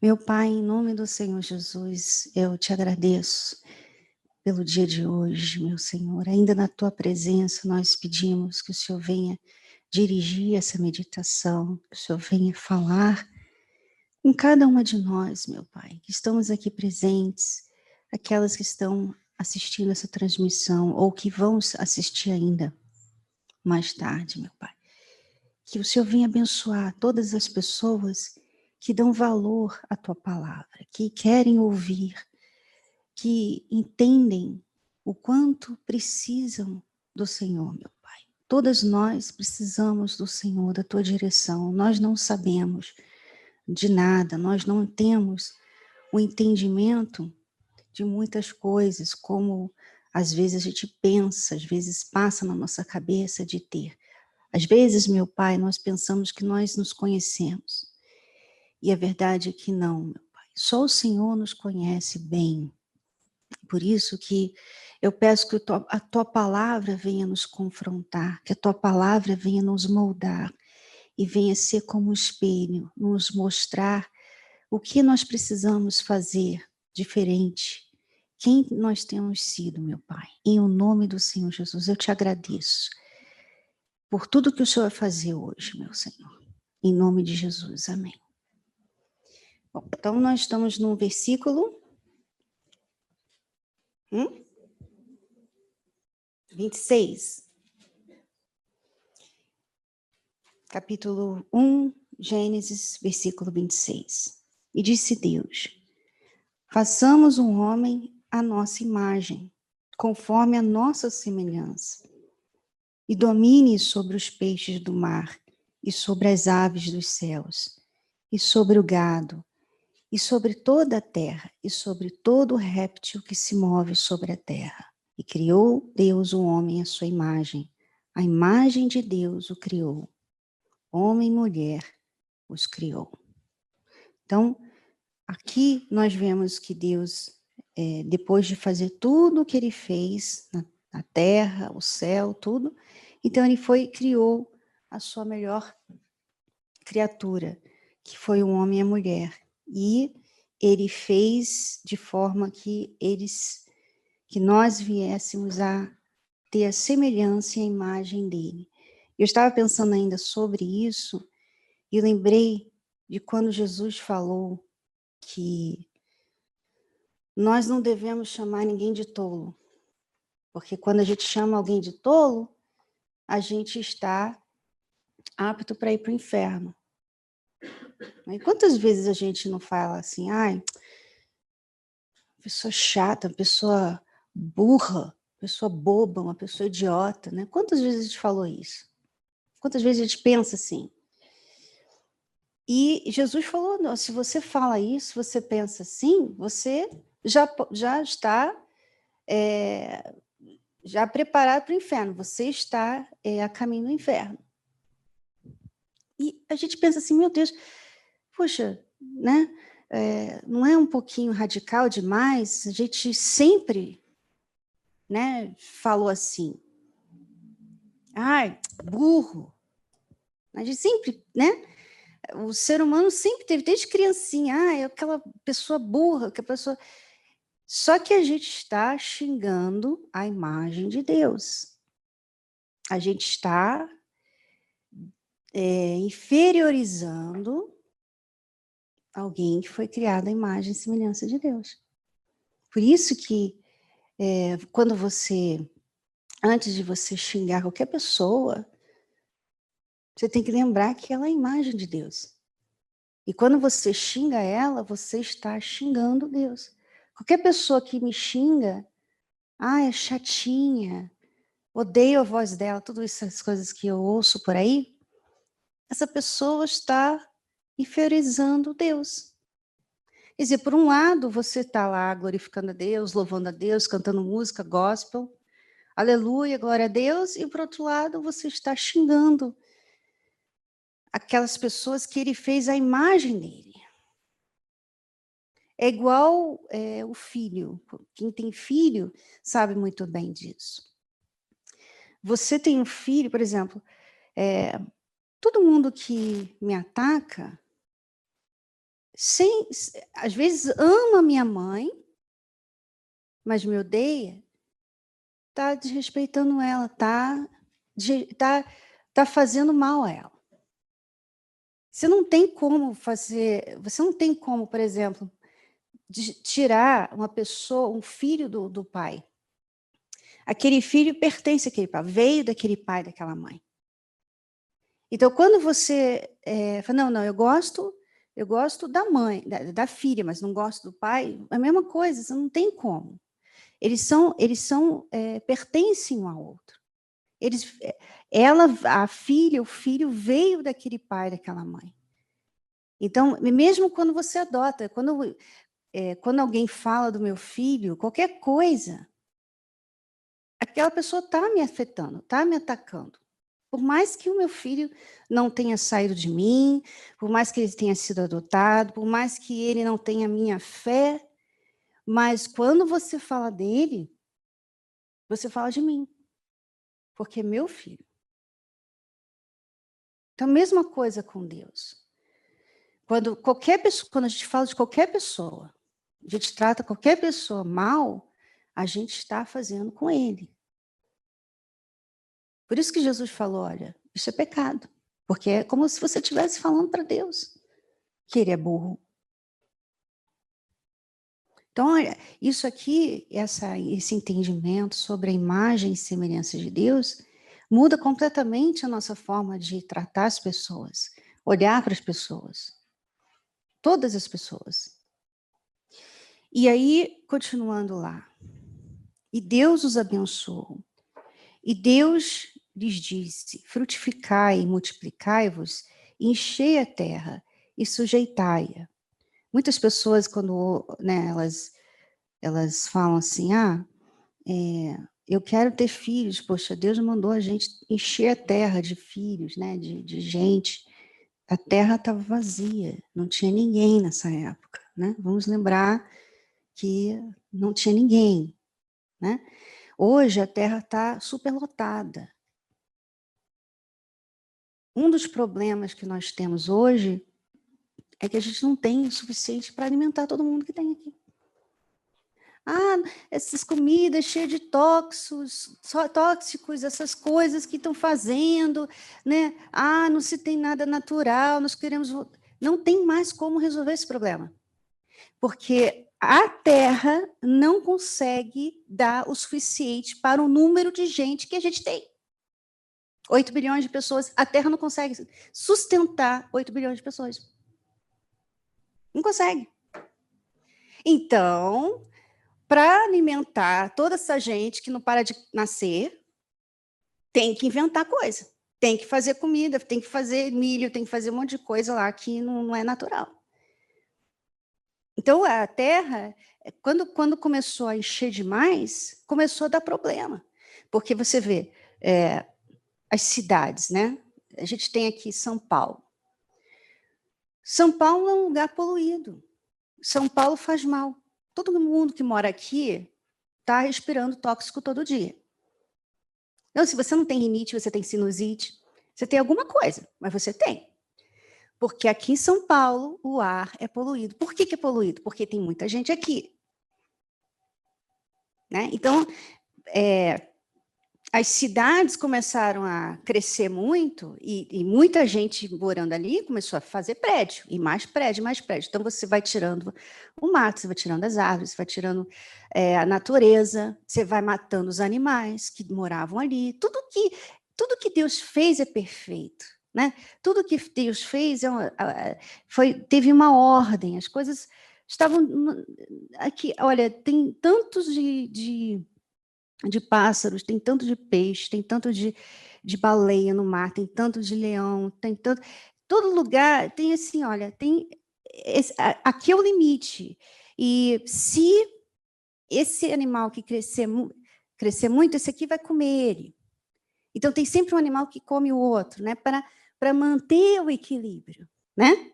Meu Pai, em nome do Senhor Jesus, eu te agradeço pelo dia de hoje, meu Senhor. Ainda na tua presença, nós pedimos que o Senhor venha dirigir essa meditação, que o Senhor venha falar com cada uma de nós, meu Pai, que estamos aqui presentes, aquelas que estão assistindo essa transmissão ou que vão assistir ainda mais tarde, meu Pai. Que o Senhor venha abençoar todas as pessoas que dão valor à tua palavra, que querem ouvir, que entendem o quanto precisam do Senhor, meu Pai. Todas nós precisamos do Senhor, da tua direção. Nós não sabemos de nada, nós não temos o entendimento de muitas coisas, como às vezes a gente pensa, às vezes passa na nossa cabeça de ter. Às vezes, meu Pai, nós pensamos que nós nos conhecemos. E a verdade é que não, meu Pai. Só o Senhor nos conhece bem. Por isso que eu peço que a tua palavra venha nos confrontar, que a tua palavra venha nos moldar e venha ser como um espelho, nos mostrar o que nós precisamos fazer diferente. Quem nós temos sido, meu Pai. Em o nome do Senhor Jesus, eu te agradeço por tudo que o Senhor vai fazer hoje, meu Senhor. Em nome de Jesus, amém. Bom, então nós estamos no versículo 26. Capítulo 1, Gênesis, versículo 26. E disse Deus: façamos um homem à nossa imagem, conforme a nossa semelhança, e domine sobre os peixes do mar, e sobre as aves dos céus, e sobre o gado, e sobre toda a terra, e sobre todo réptil que se move sobre a terra. E criou Deus o homem à sua imagem. A imagem de Deus o criou. Homem e mulher os criou. Então, aqui nós vemos que Deus, depois de fazer tudo o que ele fez na terra, o céu, tudo, então ele criou a sua melhor criatura, que foi o homem e a mulher. E ele fez de forma que nós viéssemos a ter a semelhança e a imagem dele. Eu estava pensando ainda sobre isso e lembrei de quando Jesus falou que nós não devemos chamar ninguém de tolo, porque quando a gente chama alguém de tolo, a gente está apto para ir para o inferno. E quantas vezes a gente não fala assim, ai, pessoa chata, pessoa burra, pessoa boba, uma pessoa idiota, né? Quantas vezes a gente falou isso? Quantas vezes a gente pensa assim? E Jesus falou, não, se você fala isso, você pensa assim, você já está já preparado para o inferno, você está a caminho do inferno. E a gente pensa assim, meu Deus, poxa, né? Não é um pouquinho radical demais? A gente sempre, né, falou assim, ai, burro. A gente sempre, né? O ser humano sempre teve, desde criancinha, é aquela pessoa burra, aquela pessoa. Só que a gente está xingando a imagem de Deus. A gente está inferiorizando alguém que foi criado à imagem e semelhança de Deus. Por isso que quando você, antes de você xingar qualquer pessoa, você tem que lembrar que ela é a imagem de Deus. E quando você xinga ela, você está xingando Deus. Qualquer pessoa que me xinga, é chatinha, odeio a voz dela, todas essas coisas que eu ouço por aí, essa pessoa está inferiorizando Deus. Quer dizer, por um lado, você está lá glorificando a Deus, louvando a Deus, cantando música gospel, aleluia, glória a Deus, e por outro lado, você está xingando aquelas pessoas que ele fez a imagem dele. É igual o filho. Quem tem filho sabe muito bem disso. Você tem um filho, por exemplo, todo mundo que me ataca, às vezes ama minha mãe, mas me odeia, está desrespeitando ela, tá fazendo mal a ela. Você não tem como, por exemplo, tirar uma pessoa, um filho do pai. Aquele filho pertence àquele pai, veio daquele pai, daquela mãe. Então, quando você fala, não, eu gosto da mãe, da filha, mas não gosto do pai, é a mesma coisa, você não tem como. Eles pertencem um ao outro. A filha, o filho veio daquele pai, daquela mãe. Então, mesmo quando você adota, quando alguém fala do meu filho, qualquer coisa, aquela pessoa está me afetando, está me atacando. Por mais que o meu filho não tenha saído de mim, por mais que ele tenha sido adotado, por mais que ele não tenha minha fé, mas quando você fala dele, você fala de mim, porque é meu filho. Então, a mesma coisa com Deus. Quando a gente fala de qualquer pessoa, a gente trata qualquer pessoa mal, a gente está fazendo com ele. Por isso que Jesus falou, olha, isso é pecado. Porque é como se você estivesse falando para Deus que ele é burro. Então, olha, isso aqui, esse entendimento sobre a imagem e semelhança de Deus, muda completamente a nossa forma de tratar as pessoas, olhar para as pessoas. Todas as pessoas. E aí, continuando lá. E Deus os abençoou. E Deus lhes disse, frutificai e multiplicai-vos, enchei a terra e sujeitai-a. Muitas pessoas, quando elas falam assim, eu quero ter filhos, poxa, Deus mandou a gente encher a terra de filhos, né, de gente. A terra estava vazia, não tinha ninguém nessa época, né? Vamos lembrar que não tinha ninguém, né? Hoje a terra está superlotada. Um dos problemas que nós temos hoje é que a gente não tem o suficiente para alimentar todo mundo que tem aqui. Essas comidas cheias de tóxicos, essas coisas que estão fazendo, né? Não se tem nada natural, nós queremos... Não tem mais como resolver esse problema. Porque a Terra não consegue dar o suficiente para o número de gente que a gente tem. 8 bilhões de pessoas, a Terra não consegue sustentar 8 bilhões de pessoas. Não consegue. Então, para alimentar toda essa gente que não para de nascer, tem que inventar coisa. Tem que fazer comida, tem que fazer milho, tem que fazer um monte de coisa lá que não é natural. Então, a Terra, quando começou a encher demais, começou a dar problema. Porque você vê as cidades, né? A gente tem aqui São Paulo. São Paulo é um lugar poluído. São Paulo faz mal. Todo mundo que mora aqui está respirando tóxico todo dia. Então, se você não tem rinite, você tem sinusite, você tem alguma coisa, mas você tem. Porque aqui em São Paulo, o ar é poluído. Por que é poluído? Porque tem muita gente aqui. Né? Então, as cidades começaram a crescer muito e muita gente morando ali começou a fazer prédio, e mais prédio, mais prédio. Então, você vai tirando o mato, você vai tirando as árvores, você vai tirando a natureza, você vai matando os animais que moravam ali. Tudo que Deus fez é perfeito. Né? Tudo que Deus fez teve uma ordem, as coisas estavam aqui. Olha, tem tantos de pássaros, tem tanto de peixe, tem tanto de baleia no mar, tem tanto de leão, tem tanto... Todo lugar tem assim, olha, aqui é o limite. E se esse animal que crescer muito, esse aqui vai comer ele. Então, tem sempre um animal que come o outro, né? Para manter o equilíbrio, né?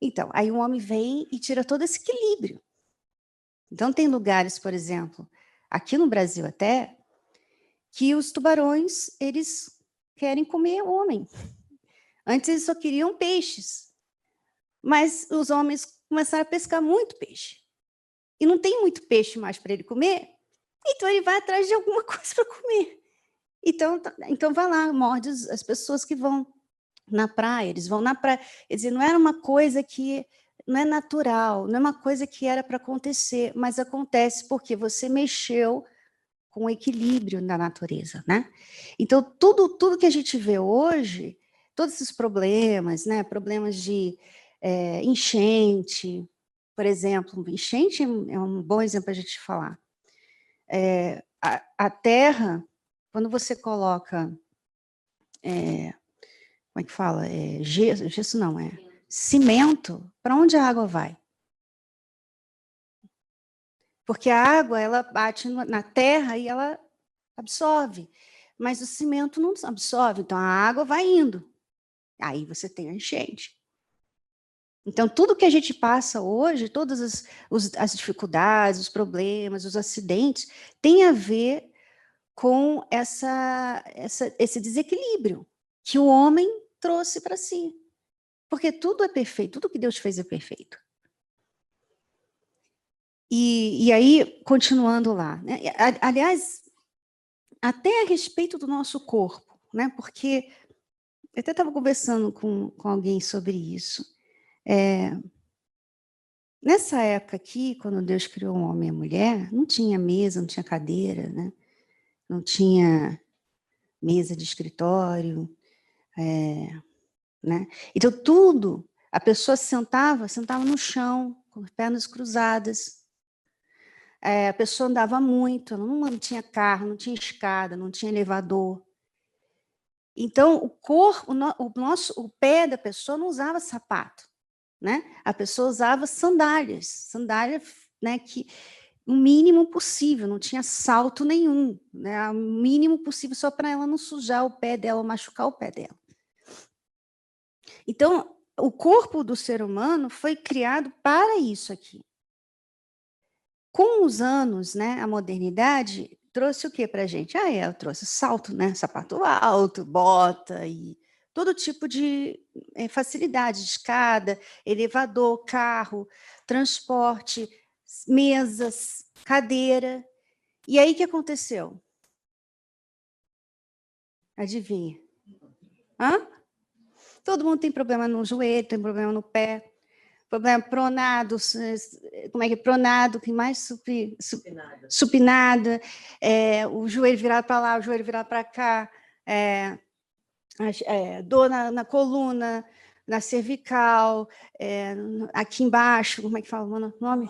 Então, aí o homem vem e tira todo esse equilíbrio. Então, tem lugares, por exemplo, aqui no Brasil até, que os tubarões, eles querem comer o homem. Antes eles só queriam peixes. mas os homens começaram a pescar muito peixe. E não tem muito peixe mais para ele comer, então ele vai atrás de alguma coisa para comer. Então vai lá, morde as pessoas que vão na praia, eles vão na praia. Quer dizer, não era uma coisa que não é natural, não é uma coisa que era para acontecer, mas acontece porque você mexeu com o equilíbrio da natureza, né? Então, tudo que a gente vê hoje, todos esses problemas, né? Problemas de enchente, por exemplo, enchente é um bom exemplo para a gente falar. A terra, quando você coloca, como é que fala? Gesso não, cimento, para onde a água vai? Porque a água, ela bate na terra e ela absorve, mas o cimento não absorve, então a água vai indo. Aí você tem a enchente. Então, tudo que a gente passa hoje, todas as dificuldades, os problemas, os acidentes, tem a ver com esse desequilíbrio que o homem trouxe para si. Porque tudo é perfeito, tudo que Deus fez é perfeito. E aí, continuando lá, né? Aliás, até a respeito do nosso corpo, né? Porque eu até estava conversando com alguém sobre isso. Nessa época aqui, quando Deus criou o homem e a mulher, não tinha mesa, não tinha cadeira, né? Não tinha mesa de escritório, né? Então, tudo, a pessoa sentava no chão, com as pernas cruzadas. A pessoa andava muito, não tinha carro, não tinha escada, não tinha elevador. Então, o corpo, o pé da pessoa não usava sapato, né? A pessoa usava sandálias, né, que o mínimo possível, não tinha salto nenhum, né? O mínimo possível só para ela não sujar o pé dela, machucar o pé dela. Então, o corpo do ser humano foi criado para isso aqui. Com os anos, né, a modernidade trouxe o que para a gente? Ela trouxe salto, né, sapato alto, bota e todo tipo de facilidade, escada, elevador, carro, transporte, mesas, cadeira. E aí o que aconteceu? Adivinha? Hã? Todo mundo tem problema no joelho, tem problema no pé, problema pronado, como é que é pronado, que mais supinada, o joelho virado para lá, o joelho virado para cá, dor na coluna, na cervical, aqui embaixo, como é que fala o nome?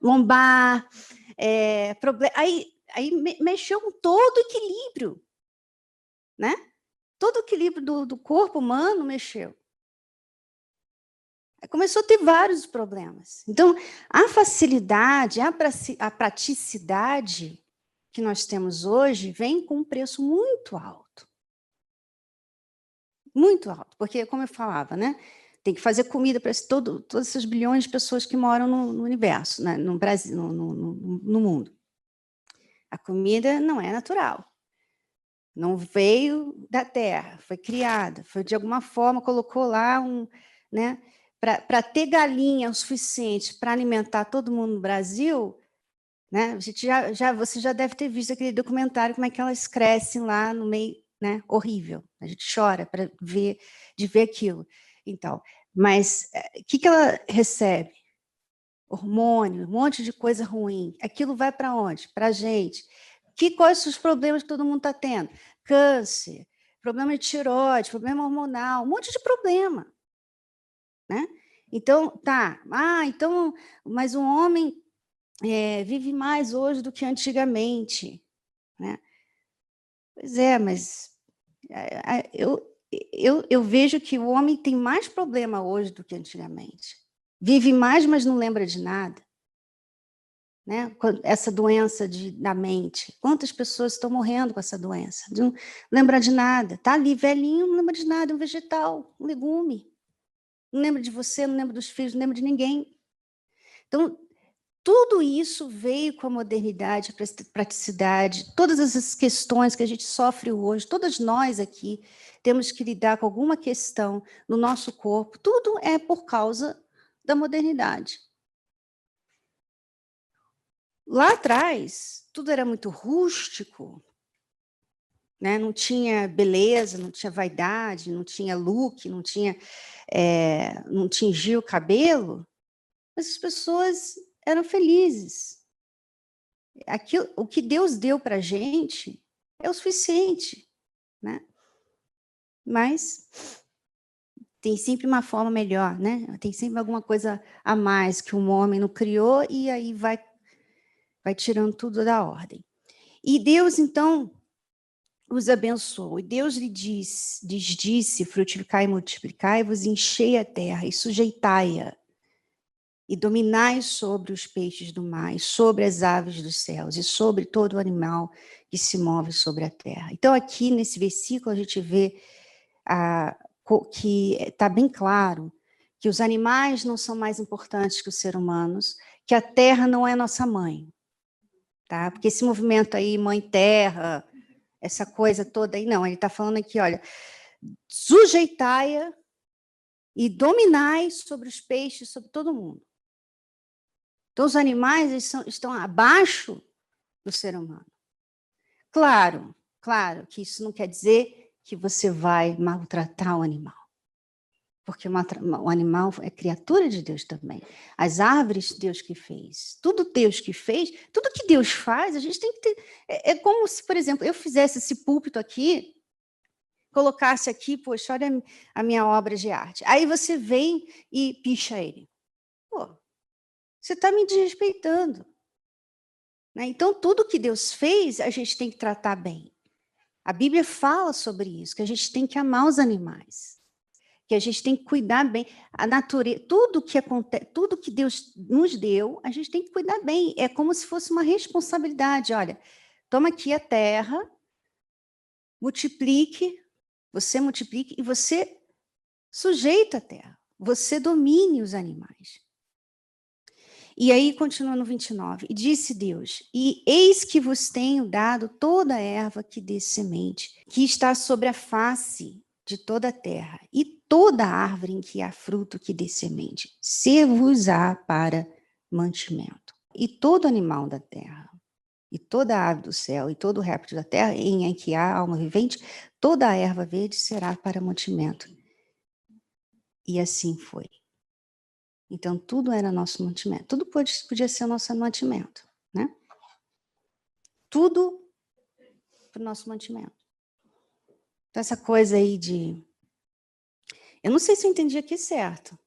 Lombar, aí mexeu com todo o equilíbrio, né? Todo o equilíbrio do corpo humano mexeu. Começou a ter vários problemas. Então, a facilidade, a praticidade que nós temos hoje vem com um preço muito alto. Muito alto, porque, como eu falava, né, tem que fazer comida para todos esses bilhões de pessoas que moram no universo, né, no Brasil, no mundo. A comida não é natural. Não veio da terra, foi criada, foi de alguma forma, colocou lá né, para ter galinha o suficiente para alimentar todo mundo no Brasil, né, a gente você já deve ter visto aquele documentário, como é que elas crescem lá no meio, né, horrível. A gente chora de ver aquilo. Então, mas o que ela recebe? Hormônio, um monte de coisa ruim. Aquilo vai para onde? Para a gente. Quais são os problemas que todo mundo está tendo? Câncer, problema de tireoide, problema hormonal, um monte de problema, né? Então, tá. Então, mas um homem vive mais hoje do que antigamente, né? Pois é, mas eu vejo que o homem tem mais problema hoje do que antigamente. Vive mais, mas não lembra de nada. Né? Essa doença da mente. Quantas pessoas estão morrendo com essa doença? Não lembra de nada. Está ali, velhinho, não lembra de nada, é um vegetal, um legume. Não lembra de você, não lembra dos filhos, não lembra de ninguém. Então, Tudo isso veio com a modernidade, a praticidade, todas essas questões que a gente sofre hoje, todas nós aqui temos que lidar com alguma questão no nosso corpo, tudo é por causa da modernidade. Lá atrás, tudo era muito rústico, né? Não tinha beleza, não tinha vaidade, não tinha look, não tingia o cabelo, mas as pessoas eram felizes. O que Deus deu para a gente é o suficiente, né? Mas tem sempre uma forma melhor, né? Tem sempre alguma coisa a mais que um homem não criou e aí vai tirando tudo da ordem. E Deus, então, os abençoou. E Deus lhes disse, frutificai e multiplicai, vos enchei a terra e sujeitai-a, e dominai sobre os peixes do mar, e sobre as aves dos céus, e sobre todo animal que se move sobre a terra. Então, aqui nesse versículo, a gente vê que está bem claro que os animais não são mais importantes que os seres humanos, que a terra não é nossa mãe, tá? Porque esse movimento aí, mãe terra, essa coisa toda aí, não, ele está falando aqui, olha, sujeitai-a e dominai sobre os peixes, sobre todo mundo. Então, os animais estão abaixo do ser humano. Claro, claro que isso não quer dizer que você vai maltratar o animal, porque o animal é criatura de Deus também. As árvores, Deus que fez. Tudo Deus que fez, tudo que Deus faz, a gente tem que ter... É como se, por exemplo, eu fizesse esse púlpito aqui, colocasse aqui, poxa, olha a minha obra de arte. Aí você vem e picha ele. Pô, você está me desrespeitando. Né? Então, tudo que Deus fez, a gente tem que tratar bem. A Bíblia fala sobre isso, que a gente tem que amar os animais, que a gente tem que cuidar bem. A natureza, tudo que acontece, tudo que Deus nos deu, a gente tem que cuidar bem. É como se fosse uma responsabilidade. Olha, toma aqui a terra, você multiplique e você sujeita a terra. Você domine os animais. E aí continua no 29. E disse Deus: E eis que vos tenho dado toda a erva que dê semente, que está sobre a face de toda a terra, e toda árvore em que há fruto que dê semente, ser-vos-á para mantimento. E todo animal da terra, e toda ave do céu, e todo réptil da terra, em que há alma vivente, toda a erva verde será para mantimento. E assim foi. Então, tudo era nosso mantimento. Tudo podia ser nosso mantimento, né? Tudo para o nosso mantimento. Então, essa coisa aí de... Eu não sei se eu entendi aqui certo.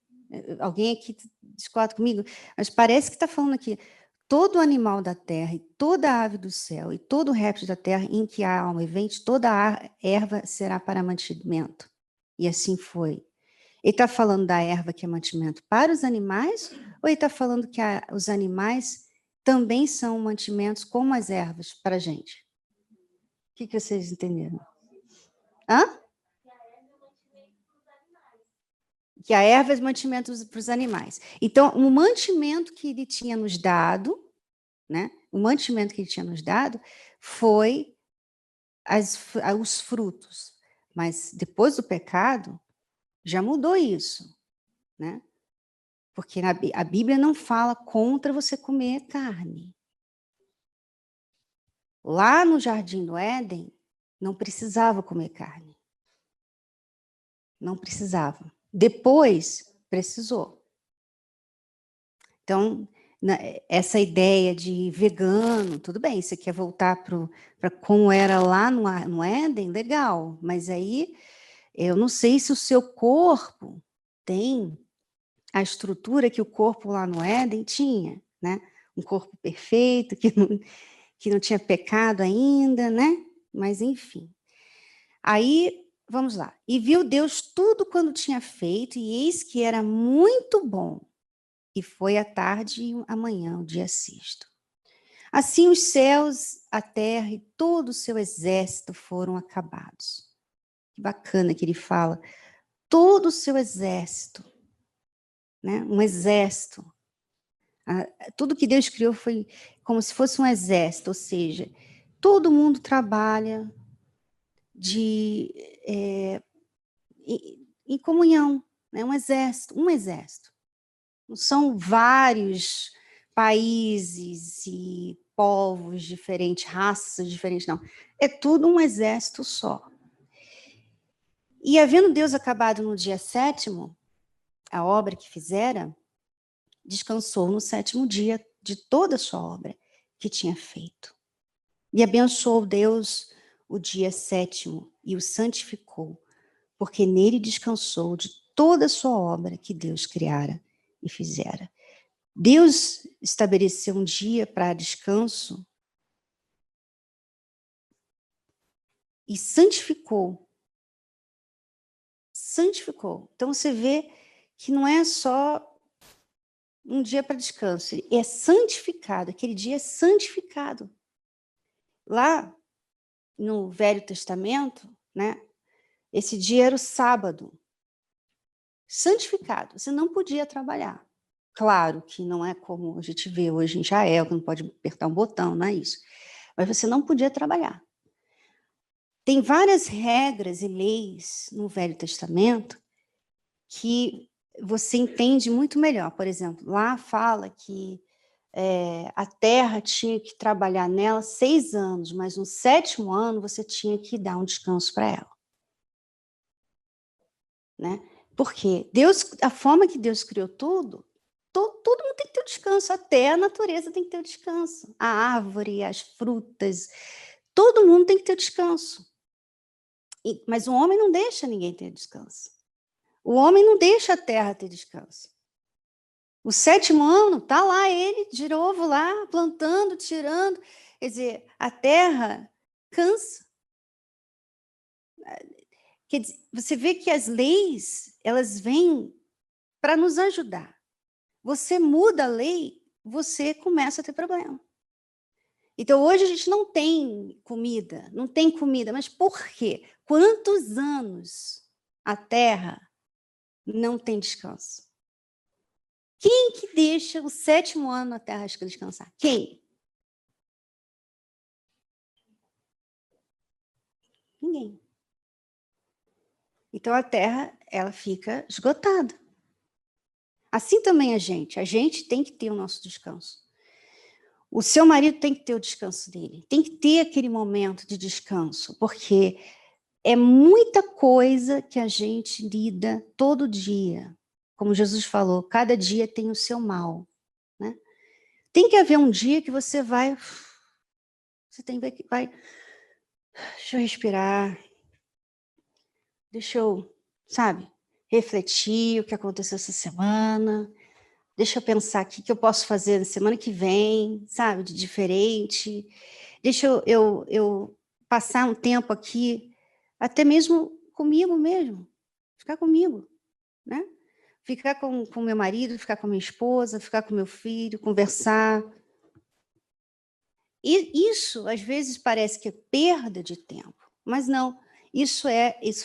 Alguém aqui discorda comigo? Mas parece que está falando aqui, todo animal da terra, e toda ave do céu, e todo réptil da terra em que há alma vivente, toda a erva será para mantimento. E assim foi. Ele está falando da erva que é mantimento para os animais, ou ele está falando que os animais também são mantimentos como as ervas para a gente? O que vocês entenderam? Hã? Que a erva é mantimento para os animais. Então, o mantimento que ele tinha nos dado, né? O mantimento que ele tinha nos dado foi os frutos. Mas depois do pecado, já mudou isso, né? Porque a Bíblia não fala contra você comer carne. Lá no Jardim do Éden, não precisava comer carne. Não precisava. Depois, precisou. Então, essa ideia de vegano, tudo bem, você quer voltar para como era lá no Éden, legal, mas aí eu não sei se o seu corpo tem a estrutura que o corpo lá no Éden tinha, né? Um corpo perfeito, que não tinha pecado ainda, né? Mas enfim. Aí, vamos lá. E viu Deus tudo quando tinha feito, e eis que era muito bom. E foi a tarde e a manhã, o dia sexto. Assim os céus, a terra e todo o seu exército foram acabados. Que bacana que ele fala. Todo o seu exército, né? Um exército. Tudo que Deus criou foi como se fosse um exército, ou seja, todo mundo trabalha de, em comunhão, né? Um exército. Não são vários países e povos diferentes, raças diferentes, não. É tudo um exército só. E havendo Deus acabado no dia 7º, a obra que fizera, descansou no 7º dia de toda a sua obra que tinha feito. E abençoou Deus o dia 7º e o santificou, porque nele descansou de toda a sua obra que Deus criara e fizera. Deus estabeleceu um dia para descanso e santificou. Santificou. Então você vê que não é só um dia para descanso, é santificado, aquele dia é santificado. Lá no Velho Testamento, né, esse dia era o sábado. Santificado, você não podia trabalhar. Claro que não é como a gente vê hoje em Israel, que não pode apertar um botão, não é isso. Mas você não podia trabalhar. Tem várias regras e leis no Velho Testamento que você entende muito melhor. Por exemplo, lá fala que a terra tinha que trabalhar nela 6 anos, mas no 7º ano você tinha que dar um descanso para ela. Né? Porque Deus, a forma que Deus criou tudo, todo mundo tem que ter um descanso, até a natureza tem que ter um descanso. A árvore, as frutas, todo mundo tem que ter descanso. Mas o homem não deixa ninguém ter descanso. O homem não deixa a terra ter descanso. O 7º ano, está lá ele, de novo lá, plantando, tirando. Quer dizer, a terra cansa. Quer dizer, você vê que as leis, elas vêm para nos ajudar. Você muda a lei, você começa a ter problema. Então, hoje a gente não tem comida, mas por quê? Quantos anos a terra não tem descanso? Quem que deixa o 7º ano a terra descansar? Quem? Ninguém. Então, a terra, ela fica esgotada. Assim também a gente tem que ter o nosso descanso. O seu marido tem que ter o descanso dele, tem que ter aquele momento de descanso, porque é muita coisa que a gente lida todo dia. Como Jesus falou, cada dia tem o seu mal. Né? Tem que haver um dia que você vai... Você tem que vai... Deixa eu respirar. Deixa eu, sabe, refletir o que aconteceu essa semana. Deixa eu pensar o que eu posso fazer na semana que vem, sabe, de diferente. Deixa eu passar um tempo aqui, até mesmo comigo mesmo, ficar comigo, né? Ficar com meu marido, ficar com minha esposa, ficar com meu filho, conversar. E isso, às vezes, parece que é perda de tempo, mas não. Isso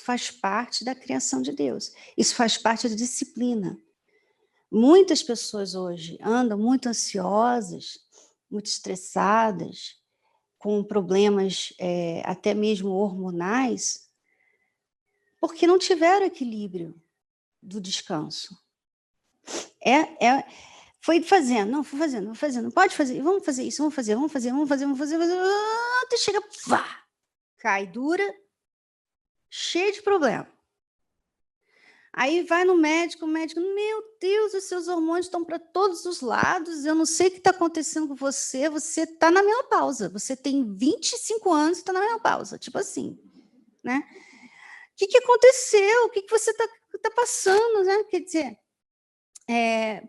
faz parte da criação de Deus. Isso faz parte da disciplina. Muitas pessoas hoje andam muito ansiosas, muito estressadas, com problemas até mesmo hormonais, porque não tiveram equilíbrio do descanso. Foi fazendo, não, foi fazendo, pode fazer, vamos fazer isso, vamos fazer, até chega, pá, cai dura, cheio de problema. Aí vai no médico, o médico, meu Deus, os seus hormônios estão para todos os lados, eu não sei o que está acontecendo com você está na menopausa, você tem 25 anos e está na menopausa, tipo assim, né? O que aconteceu? O que você tá passando, né? Quer dizer,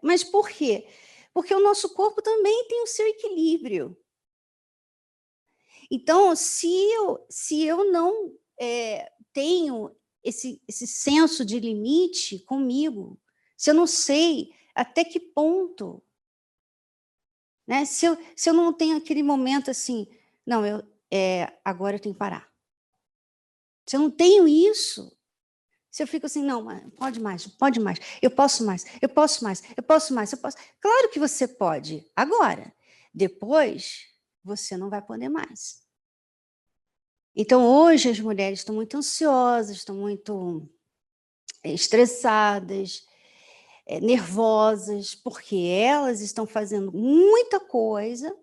mas por quê? Porque o nosso corpo também tem o seu equilíbrio. Então, se eu não tenho esse senso de limite comigo, se eu não sei até que ponto, né? Se eu não tenho aquele momento assim, não, agora eu tenho que parar. Se eu não tenho isso, Se eu fico assim, não, pode mais, eu posso mais, eu posso mais, eu posso mais, eu posso. Claro que você pode, agora. Depois, você não vai poder mais. Então, hoje, as mulheres estão muito ansiosas, estão muito estressadas, nervosas, porque elas estão fazendo muita coisa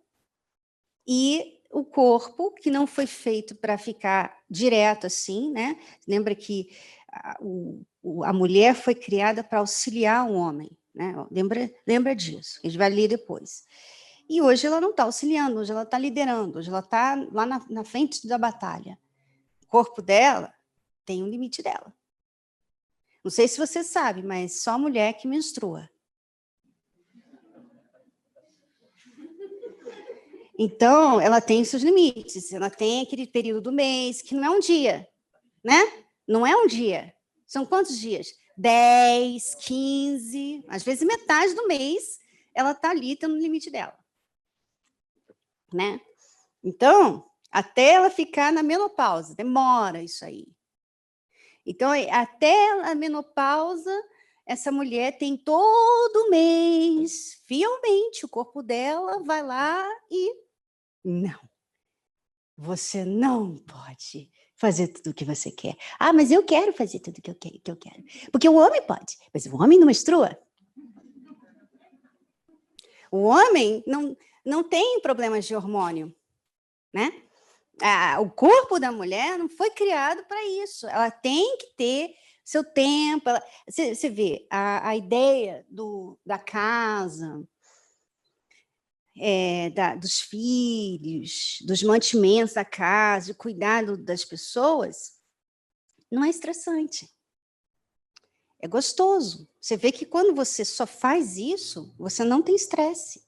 e o corpo, que não foi feito para ficar direto assim, né? Lembra que a mulher foi criada para auxiliar o homem, né? Lembra disso, a gente vai ler depois. E hoje ela não está auxiliando, hoje ela está liderando, hoje ela está lá na frente da batalha. O corpo dela tem um limite dela. Não sei se você sabe, mas só mulher que menstrua. Então, ela tem seus limites, ela tem aquele período do mês, que não é um dia, né? Não é um dia. São quantos dias? 10, 15, às vezes metade do mês, ela está ali tendo o limite dela, né? Então, até ela ficar na menopausa, demora isso aí. Então, até a menopausa, essa mulher tem todo mês, fielmente, o corpo dela vai lá e não, você não pode fazer tudo o que você quer. Ah, mas eu quero fazer tudo o que eu quero. Porque o homem pode, mas o homem não menstrua. O homem não tem problemas de hormônio, né? O corpo da mulher não foi criado para isso. Ela tem que ter seu tempo. Você vê, a ideia da casa, dos filhos, dos mantimentos da casa, do cuidado das pessoas, não é estressante. É gostoso. Você vê que quando você só faz isso, você não tem estresse.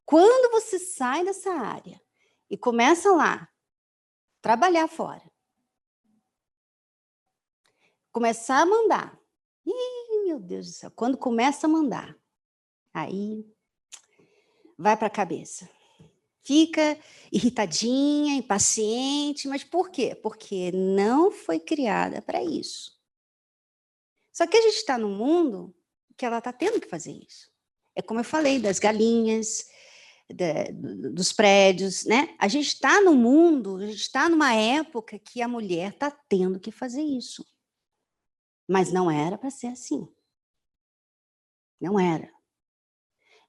Quando você sai dessa área e começa lá, trabalhar fora, começar a mandar. Ih, meu Deus do céu, quando começa a mandar, aí vai para a cabeça. Fica irritadinha, impaciente, mas por quê? Porque não foi criada para isso. Só que a gente está num mundo que ela está tendo que fazer isso. É como eu falei, das galinhas, dos prédios, né? A gente está no mundo, a gente está numa época que a mulher está tendo que fazer isso. Mas não era para ser assim. Não era.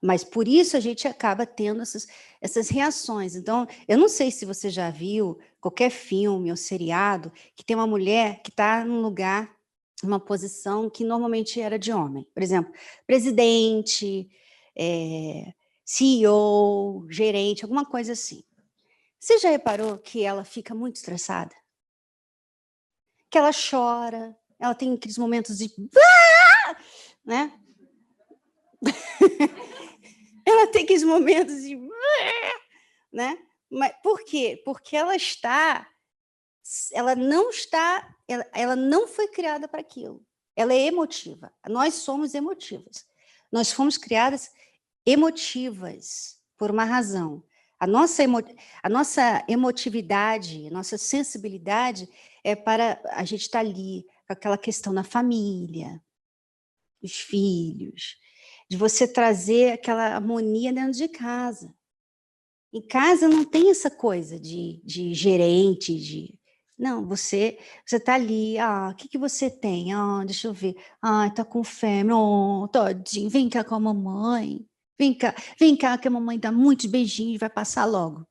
Mas por isso a gente acaba tendo essas reações. Então, eu não sei se você já viu qualquer filme ou seriado que tem uma mulher que está num lugar, uma posição que normalmente era de homem. Por exemplo, presidente, CEO, gerente, alguma coisa assim. Você já reparou que ela fica muito estressada? Que ela chora, ela tem aqueles momentos de... né? Ela tem aqueles momentos de... né? Mas por quê? Porque ela não foi criada para aquilo. Ela é emotiva. Nós somos emotivas. Nós fomos criadas emotivas por uma razão. A nossa emotividade, a nossa sensibilidade é para a gente estar ali com aquela questão na família, os filhos, de você trazer aquela harmonia dentro de casa. Em casa não tem essa coisa de gerente, de... Não, você está ali, o que você tem? Deixa eu ver. Tá com fome, tadinho, vem cá com a mamãe. Vem cá que a mamãe dá muitos beijinhos e vai passar logo.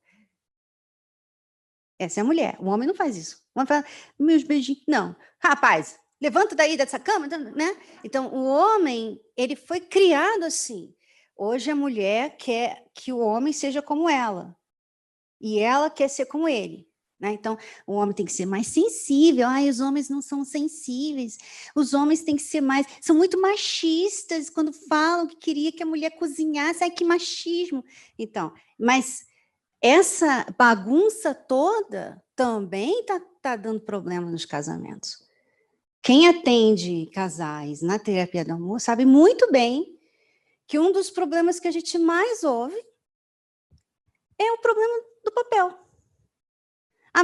Essa é a mulher, o homem não faz isso. O homem fala, meus beijinhos, não. Rapaz, levanta daí dessa cama, né? Então, o homem, ele foi criado assim. Hoje a mulher quer que o homem seja como ela. E ela quer ser como ele. Né? Então, o homem tem que ser mais sensível. Os homens não são sensíveis. Os homens têm que ser mais... São muito machistas quando falam que queria que a mulher cozinhasse. Ai, que machismo. Então, mas essa bagunça toda também tá dando problema nos casamentos. Quem atende casais na terapia do amor sabe muito bem que um dos problemas que a gente mais ouve é o problema do papel.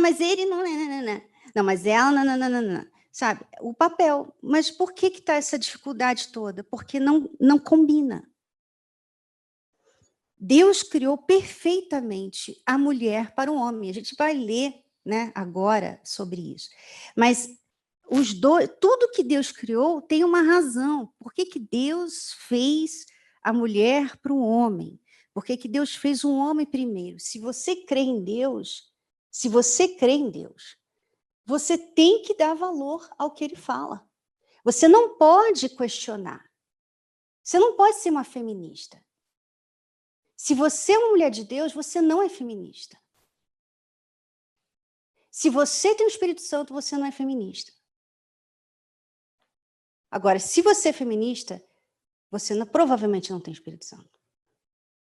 Mas ele não. Não, mas ela. Não. sabe? O papel. Mas por que está essa dificuldade toda? Porque não combina. Deus criou perfeitamente a mulher para o homem. A gente vai ler, né, agora sobre isso. Mas os dois, tudo que Deus criou tem uma razão. Por que Deus fez a mulher para o homem? Por que Deus fez um homem primeiro? Se você crê em Deus, se você crê em Deus, você tem que dar valor ao que ele fala. Você não pode questionar. Você não pode ser uma feminista. Se você é uma mulher de Deus, você não é feminista. Se você tem o Espírito Santo, você não é feminista. Agora, se você é feminista, você provavelmente não tem Espírito Santo.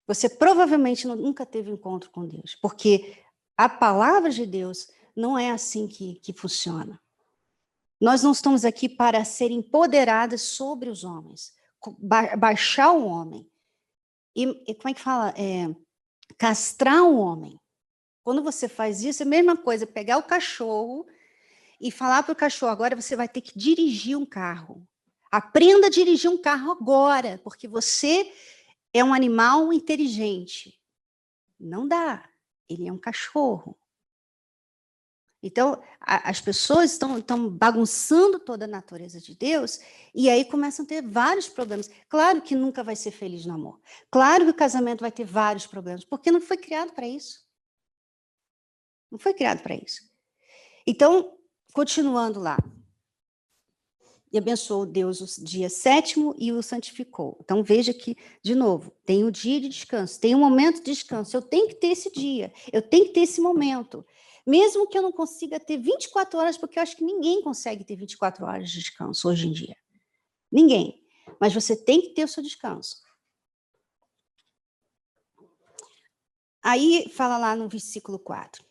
Você provavelmente nunca teve encontro com Deus, porque a palavra de Deus não é assim que funciona. Nós não estamos aqui para ser empoderadas sobre os homens, baixar o homem. E como é que fala? Castrar o homem. Quando você faz isso, é a mesma coisa, pegar o cachorro e falar para o cachorro, agora você vai ter que dirigir um carro. Aprenda a dirigir um carro agora, porque você é um animal inteligente. Não dá. Ele é um cachorro. Então, as pessoas estão bagunçando toda a natureza de Deus e aí começam a ter vários problemas. Claro que nunca vai ser feliz no amor. Claro que o casamento vai ter vários problemas, porque não foi criado para isso. Não foi criado para isso. Então, continuando lá. E abençoou Deus o dia sétimo e o santificou. Então, veja que, de novo, tem o dia de descanso, tem um momento de descanso. Eu tenho que ter esse dia, eu tenho que ter esse momento. Mesmo que eu não consiga ter 24 horas, porque eu acho que ninguém consegue ter 24 horas de descanso hoje em dia. Ninguém. Mas você tem que ter o seu descanso. Aí, fala lá no versículo 4.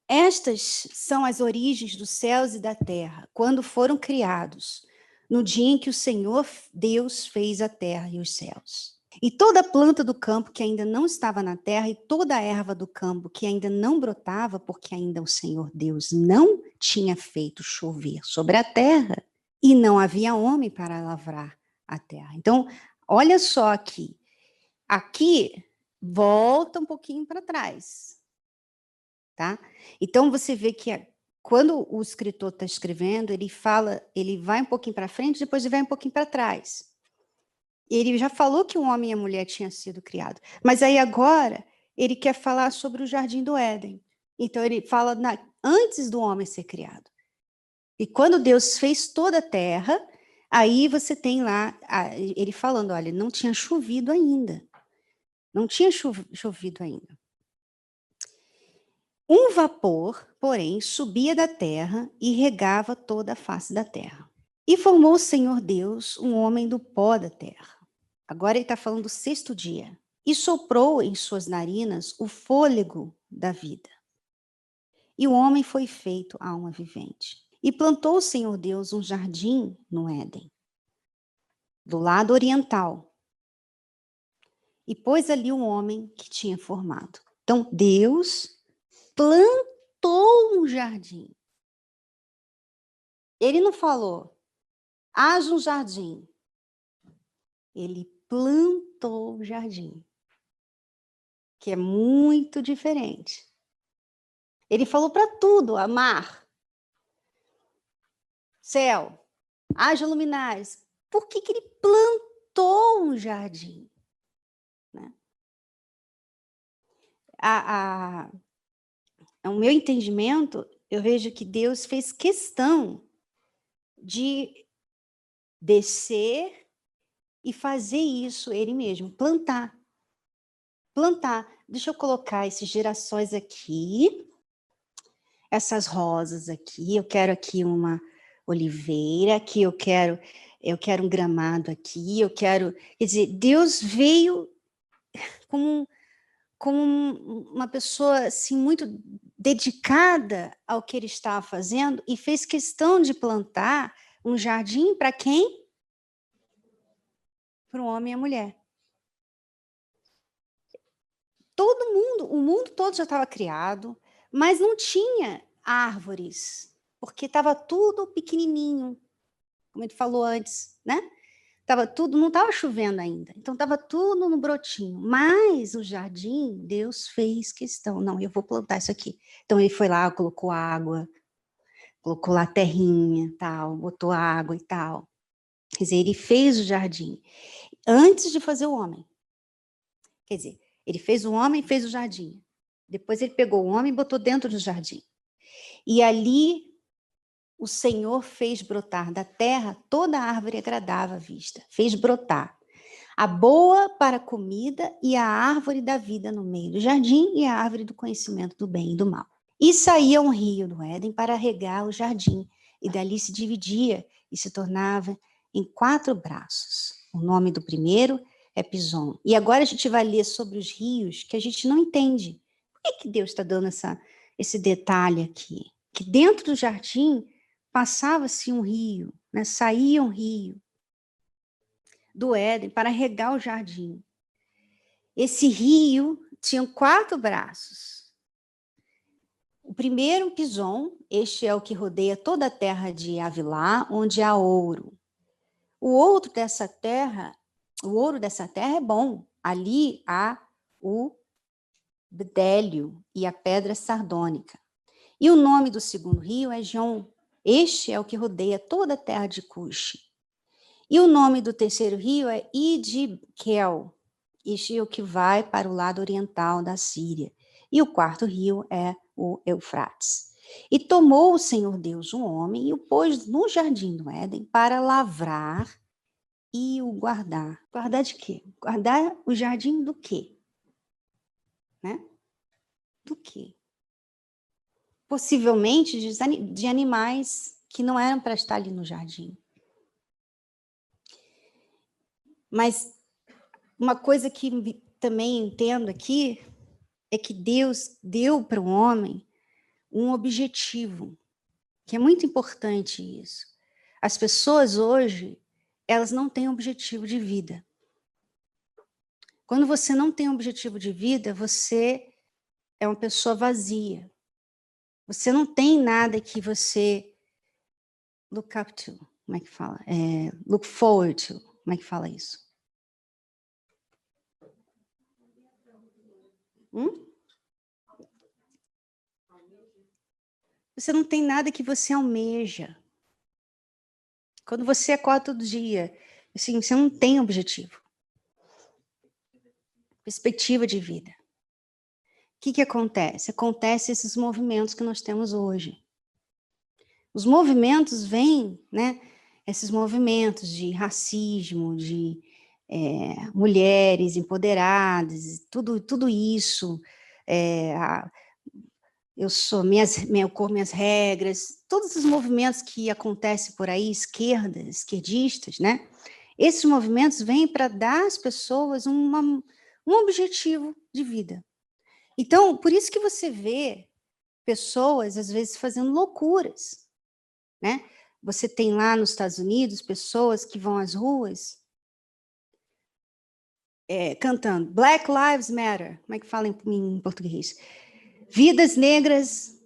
Estas são as origens dos céus e da terra, quando foram criados, no dia em que o Senhor Deus fez a terra e os céus. E toda planta do campo que ainda não estava na terra, e toda a erva do campo que ainda não brotava, porque ainda o Senhor Deus não tinha feito chover sobre a terra, e não havia homem para lavrar a terra. Então, olha só aqui. Aqui, volta um pouquinho para trás. Tá? Então, você vê que quando o escritor está escrevendo, ele fala, ele vai um pouquinho para frente, depois ele vai um pouquinho para trás. Ele já falou que o homem e a mulher tinham sido criados, mas aí agora ele quer falar sobre o Jardim do Éden. Então, ele fala antes do homem ser criado. E quando Deus fez toda a terra, aí você tem lá, ele falando, olha, não tinha chovido ainda. Não tinha chovido ainda. Um vapor, porém, subia da terra e regava toda a face da terra. E formou o Senhor Deus um homem do pó da terra. Agora ele está falando do sexto dia. E soprou em suas narinas o fôlego da vida. E o homem foi feito alma vivente. E plantou o Senhor Deus um jardim no Éden, do lado oriental. E pôs ali um homem que tinha formado. Então, Deus plantou um jardim. Ele não falou, haja um jardim. Ele plantou o jardim, que é muito diferente. Ele falou para tudo, mar, céu, haja luminares. Por que ele plantou um jardim? Né? O meu entendimento, eu vejo que Deus fez questão de descer e fazer isso ele mesmo, plantar. Plantar. Deixa eu colocar esses girassóis aqui, essas rosas aqui, eu quero aqui uma oliveira, aqui eu quero um gramado aqui, quer dizer, Deus veio como uma pessoa assim muito dedicada ao que ele estava fazendo e fez questão de plantar um jardim para quem? Para o homem e a mulher. Todo mundo, o mundo todo já estava criado, mas não tinha árvores porque estava tudo pequenininho, como ele falou antes, né? Tava tudo, não estava chovendo ainda, então estava tudo no brotinho. Mas o jardim, Deus fez questão. Não, eu vou plantar isso aqui. Então ele foi lá, colocou água, colocou lá terrinha, tal, botou água e tal. Quer dizer, ele fez o jardim antes de fazer o homem. Quer dizer, ele fez o homem e fez o jardim. Depois ele pegou o homem e botou dentro do jardim. E ali o Senhor fez brotar da terra toda a árvore agradável à vista. Fez brotar a boa para a comida e a árvore da vida no meio do jardim e a árvore do conhecimento do bem e do mal. E saía um rio do Éden para regar o jardim, e dali se dividia e se tornava em 4 braços. O nome do primeiro é Pison. E agora a gente vai ler sobre os rios que a gente não entende. Por que Deus está dando esse detalhe aqui? Que dentro do jardim passava-se um rio, né? Saía um rio do Éden para regar o jardim. Esse rio tinha 4 braços. O primeiro, Pison, este é o que rodeia toda a terra de Avilá, onde há ouro. O ouro dessa terra é bom. Ali há o bdélio e a pedra sardônica. E o nome do segundo rio é Gihon. Este é o que rodeia toda a terra de Cuxi. E o nome do terceiro rio é Idibkel. Este é o que vai para o lado oriental da Síria. E o quarto rio é o Eufrates. E tomou o Senhor Deus um homem e o pôs no jardim do Éden para lavrar e o guardar. Guardar de quê? Guardar o jardim do quê? Né? Do quê? Possivelmente de animais que não eram para estar ali no jardim. Mas uma coisa que também entendo aqui é que Deus deu para o homem um objetivo, que é muito importante isso. As pessoas hoje, elas não têm objetivo de vida. Quando você não tem objetivo de vida, você é uma pessoa vazia. Você não tem nada que você look up to, como é que fala? Look forward to, como é que fala isso? Você não tem nada que você almeja. Quando você acorda todo dia, assim, você não tem objetivo. Perspectiva de vida. O que acontece? Acontece esses movimentos que nós temos hoje. Os movimentos vêm, né? Esses movimentos de racismo, de mulheres empoderadas, tudo isso. Eu sou meu corpo, minhas regras, todos os movimentos que acontecem por aí, esquerdistas, né? Esses movimentos vêm para dar às pessoas um objetivo de vida. Então, por isso que você vê pessoas, às vezes, fazendo loucuras, né? Você tem lá nos Estados Unidos pessoas que vão às ruas cantando Black Lives Matter, como é que fala em português? Vidas negras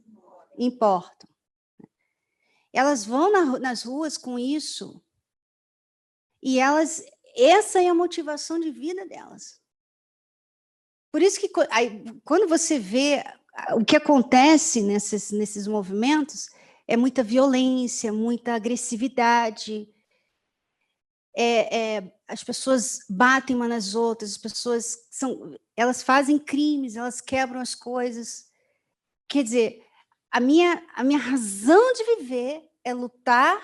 importam. Elas vão nas ruas com isso e essa é a motivação de vida delas. Por isso que quando você vê o que acontece nesses movimentos, é muita violência, muita agressividade, as pessoas batem umas nas outras, as pessoas elas fazem crimes, elas quebram as coisas. Quer dizer, a minha razão de viver é lutar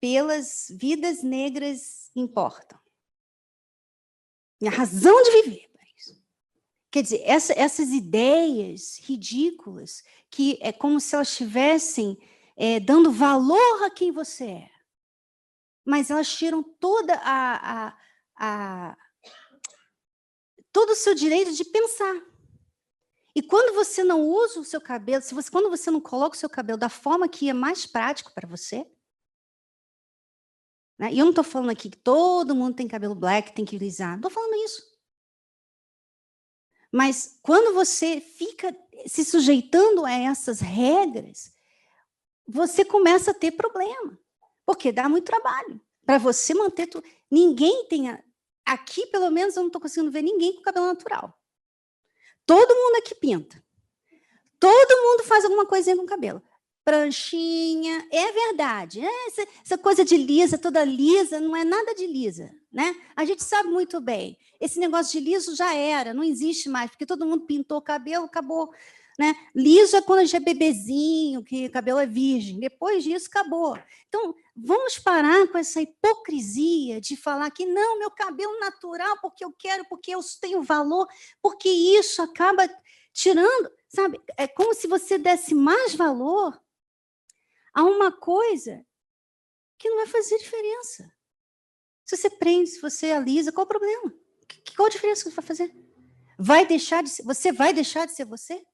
pelas vidas negras importam. Minha razão de viver. Quer dizer, essas ideias ridículas, que é como se elas estivessem dando valor a quem você é. Mas elas tiram todo o seu direito de pensar. E quando você não usa o seu cabelo, quando você não coloca o seu cabelo da forma que é mais prático para você, né? E eu não estou falando aqui que todo mundo tem cabelo black, tem que alisar, não estou falando isso. Mas quando você fica se sujeitando a essas regras, você começa a ter problema, porque dá muito trabalho para você manter tudo. Ninguém tem, aqui pelo menos eu não estou conseguindo ver ninguém com cabelo natural. Todo mundo aqui pinta. Todo mundo faz alguma coisinha com o cabelo. Pranchinha, é verdade. Essa coisa de lisa, toda lisa, não é nada de lisa, né? A gente sabe muito bem. Esse negócio de liso já era, não existe mais, porque todo mundo pintou o cabelo, acabou. Né? Liso é quando a gente é bebezinho, que o cabelo é virgem. Depois disso, acabou. Então, vamos parar com essa hipocrisia de falar que não, meu cabelo natural, porque eu quero, porque eu tenho valor, porque isso acaba tirando, sabe? É como se você desse mais valor a uma coisa que não vai fazer diferença. Se você prende, se você alisa, qual o problema? Qual a diferença que vai fazer? Você vai deixar de ser você?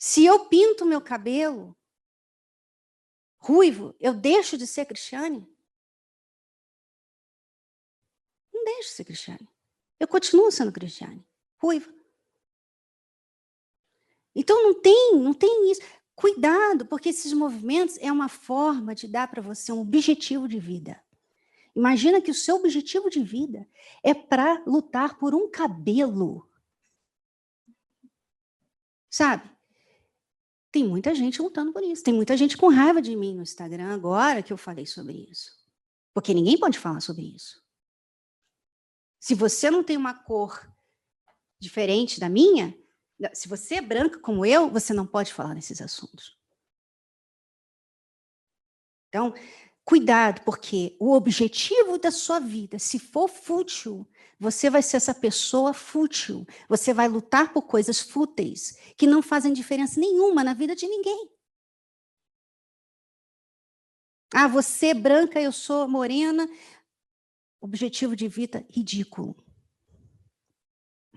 Se eu pinto meu cabelo ruivo, eu deixo de ser Cristiane? Não deixo de ser Cristiane. Eu continuo sendo Cristiane, ruiva. Então não tem isso. Cuidado, porque esses movimentos é uma forma de dar para você um objetivo de vida. Imagina que o seu objetivo de vida é para lutar por um cabelo. Sabe? Tem muita gente lutando por isso. Tem muita gente com raiva de mim no Instagram agora que eu falei sobre isso. Porque ninguém pode falar sobre isso. Se você não tem uma cor diferente da minha, se você é branca como eu, você não pode falar nesses assuntos. Então, cuidado, porque o objetivo da sua vida, se for fútil, você vai ser essa pessoa fútil. Você vai lutar por coisas fúteis, que não fazem diferença nenhuma na vida de ninguém. Ah, você é branca, eu sou morena. Objetivo de vida ridículo.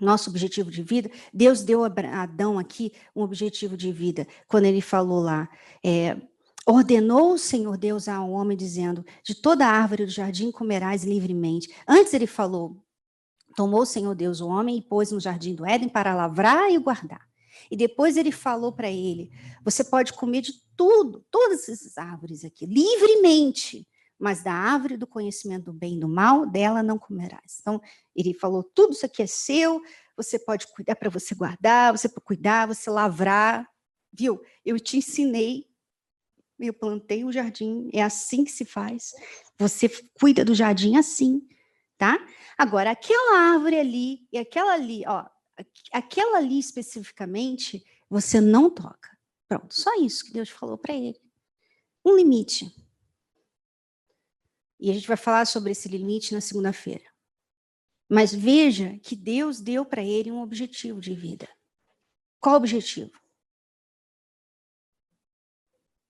Nosso objetivo de vida, Deus deu a Adão aqui um objetivo de vida, quando ele falou lá, ordenou o Senhor Deus ao homem, dizendo, de toda árvore do jardim comerás livremente. Antes ele falou, tomou o Senhor Deus o homem e pôs no jardim do Éden para lavrar e guardar. E depois ele falou para ele, você pode comer de tudo, todas essas árvores aqui, livremente, mas da árvore do conhecimento do bem e do mal, dela não comerás. Então, ele falou, tudo isso aqui é seu, você pode cuidar para você guardar, você pode cuidar, você lavrar, viu? Eu te ensinei, eu plantei um jardim, é assim que se faz. Você cuida do jardim assim, tá? Agora, aquela árvore ali e aquela ali, ó, aquela ali especificamente, você não toca. Pronto, só isso que Deus falou para ele. Um limite. E a gente vai falar sobre esse limite na segunda-feira. Mas veja que Deus deu para ele um objetivo de vida. Qual o objetivo?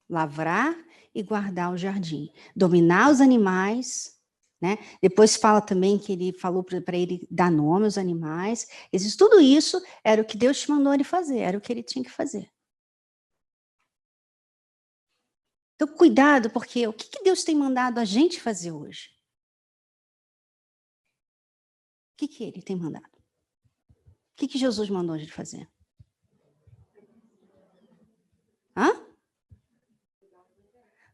Lavrar e guardar o jardim. Dominar os animais, né? Depois fala também que ele falou para ele dar nome aos animais. Tudo isso era o que Deus te mandou ele fazer, era o que ele tinha que fazer. Então, cuidado, porque o que Deus tem mandado a gente fazer hoje? O que ele tem mandado? O que Jesus mandou a gente fazer? Hã?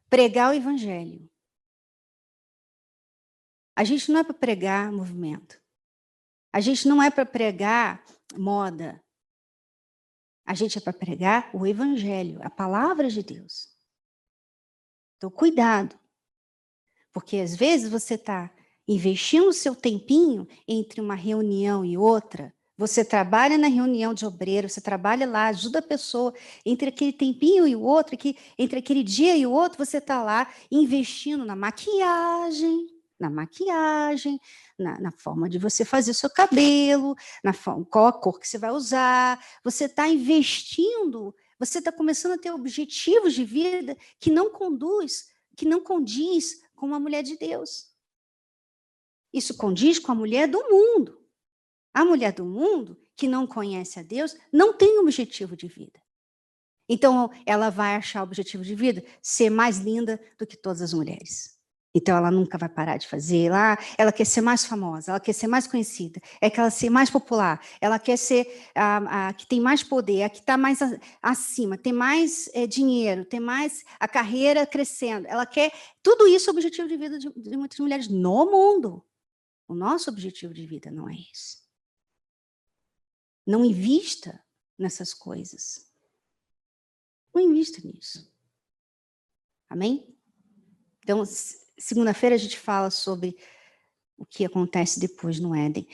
Pregar o evangelho. A gente não é para pregar movimento. A gente não é para pregar moda. A gente é para pregar o evangelho, a palavra de Deus. Então, cuidado. Porque às vezes você está investindo o seu tempinho entre uma reunião e outra. Você trabalha na reunião de obreiro, você trabalha lá, ajuda a pessoa. Entre aquele tempinho e o outro, entre aquele dia e o outro, você está lá investindo na maquiagem, na forma de você fazer o seu cabelo, qual a cor que você vai usar. Você está investindo, você está começando a ter objetivos de vida que não condiz com uma mulher de Deus. Isso condiz com a mulher do mundo. A mulher do mundo, que não conhece a Deus, não tem um objetivo de vida. Então, ela vai achar o objetivo de vida ser mais linda do que todas as mulheres. Então, ela nunca vai parar de fazer. Ela quer ser mais famosa, ela quer ser mais conhecida, ela quer ser mais popular, ela quer ser a que tem mais poder, a que está mais acima, tem mais dinheiro, tem mais a carreira crescendo. Ela quer. Tudo isso é o objetivo de vida de muitas mulheres no mundo. O nosso objetivo de vida não é esse. Não invista nessas coisas. Não invista nisso. Amém? Então, segunda-feira a gente fala sobre o que acontece depois no Éden.